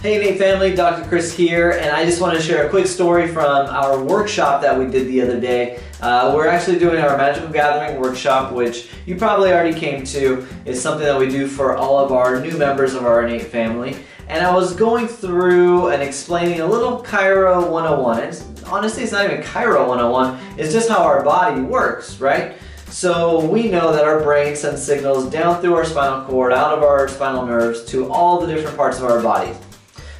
Hey Innate family, Dr. Chris here, and I just want to share a quick story from our workshop that we did the other day. We're actually doing our Magical Gathering workshop, which you probably already came to. It's something that we do for all of our new members of our Innate family. And I was going through and explaining a little Chiro 101. And honestly, it's not even Chiro 101, it's just how our body works, right? So we know that our brain sends signals down through our spinal cord, out of our spinal nerves, to all the different parts of our body.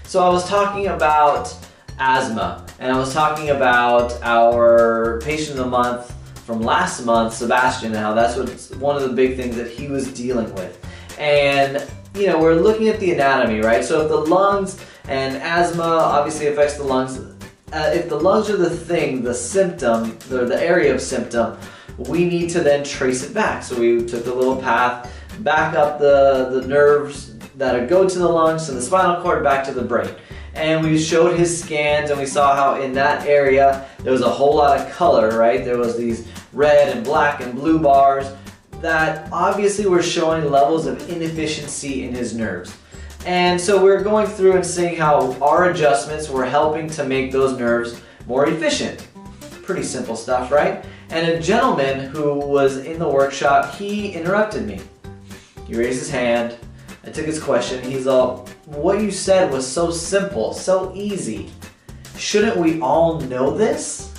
So I was talking about asthma, and I was talking about our patient of the month from last month, Sebastian, and how that's one of the big things that he was dealing with. And you know, we're looking at the anatomy, right? So if the lungs and asthma obviously affects the lungs, if the lungs are the thing, the symptom, the area of symptom, we need to then trace it back. So we took a little path back up the nerves that go to the lungs, to the spinal cord, back to the brain. And we showed his scans, and we saw how in that area there was a whole lot of color, right? There was these red and black and blue bars that obviously were showing levels of inefficiency in his nerves. And so we're going through and seeing how our adjustments were helping to make those nerves more efficient. Pretty simple stuff, right? And a gentleman who was in the workshop, he interrupted me. He raised his hand. I took his question. He's all, what you said was so simple, so easy. Shouldn't we all know this?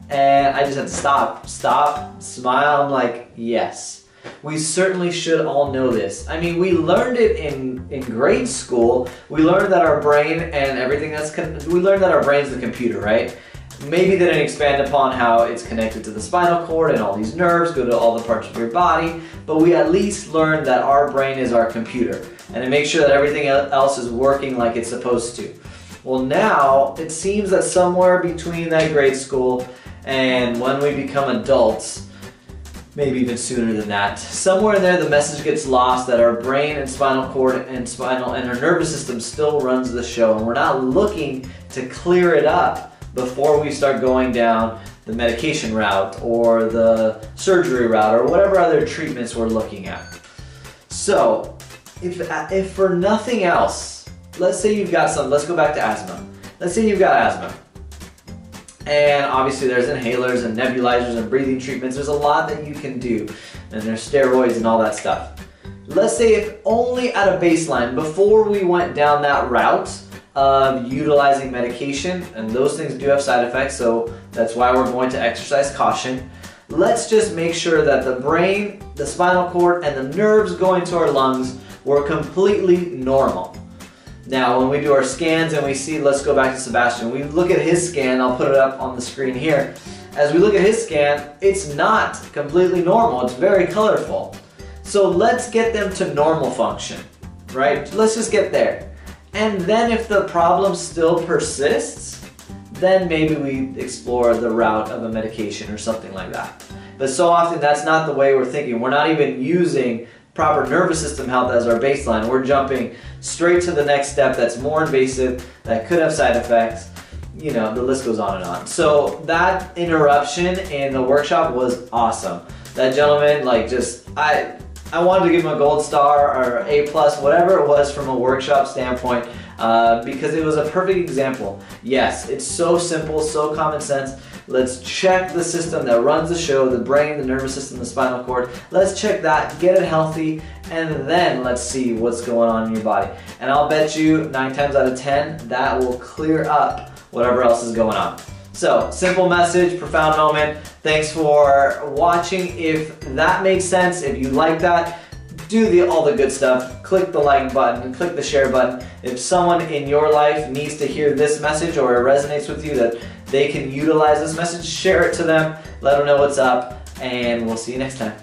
And I just had to stop, smile. I'm like, yes, we certainly should all know this. I mean, we learned it in grade school. We learned that our brain and everything we learned that our brain's the computer, right? Maybe they didn't expand upon how it's connected to the spinal cord and all these nerves go to all the parts of your body, but we at least learned that our brain is our computer and to make sure that everything else is working like it's supposed to. Well, now it seems that somewhere between that grade school and when we become adults, maybe even sooner than that, somewhere in there the message gets lost that our brain and spinal cord and our nervous system still runs the show, and we're not looking to clear it up before we start going down the medication route or the surgery route or whatever other treatments we're looking at. So if for nothing else, let's say you've got let's go back to asthma. Let's say you've got asthma. And obviously there's inhalers and nebulizers and breathing treatments. There's a lot that you can do. And there's steroids and all that stuff. Let's say if only at a baseline, before we went down that route of utilizing medication, and those things do have side effects, so that's why we're going to exercise caution. Let's just make sure that the brain, the spinal cord, and the nerves going to our lungs were completely normal. Now, when we do our scans and we see, let's go back to Sebastian, we look at his scan, I'll put it up on the screen here. As we look at his scan, it's not completely normal, it's very colorful. So let's get them to normal function, right? Let's just get there. And then if the problem still persists, then maybe we explore the route of a medication or something like that. But so often that's not the way we're thinking. We're not even using proper nervous system health as our baseline. We're jumping straight to the next step that's more invasive, that could have side effects. You know, the list goes on and on. So that interruption in the workshop was awesome. That gentleman, like, just, I wanted to give him a gold star or A+, whatever it was from a workshop standpoint, because it was a perfect example. Yes, it's so simple, so common sense. Let's check the system that runs the show, the brain, the nervous system, the spinal cord. Let's check that, get it healthy, and then let's see what's going on in your body. And I'll bet you 9 times out of 10, that will clear up whatever else is going on. So, simple message, profound moment. Thanks for watching. If that made sense, if you like that, do all the good stuff. Click the like button, click the share button. If someone in your life needs to hear this message or it resonates with you that they can utilize this message, share it to them, let them know what's up, and we'll see you next time.